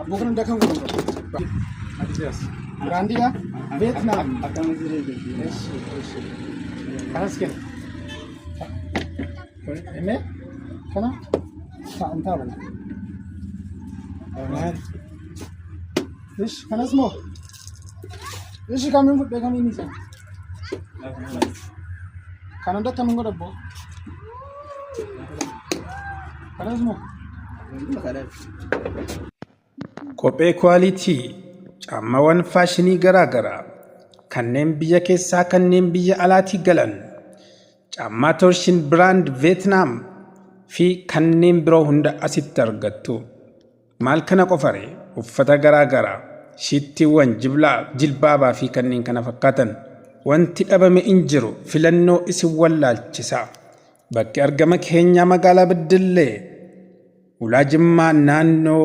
Bukan dah kamu kan? Randi ya? Vietnam. Kanas kan? Ini? Kana? Tak entah mana. Aman. Ish, kanas mo. Ish, kami pun kami ini sah. Kanan dah kamu ngora bo. Kanas mo. Kophee kwaalitii caamawwan faashinii garaa garaa kanneen biyya keessaa kanneen biyya alaatii galan caammaa Torshin Brand Vietnam fi kanneen biroo hunda asitti argattu. Maal kana qofare uffata garaa garaa shittiiwwan jilbaabaa fi kanneen kana fakkaatan wanti dhabame hin jiru filannoo isin wallaalchisa. Bakki argama keenyaa magaalaa Beddellee ulaa Jimmaa naannoo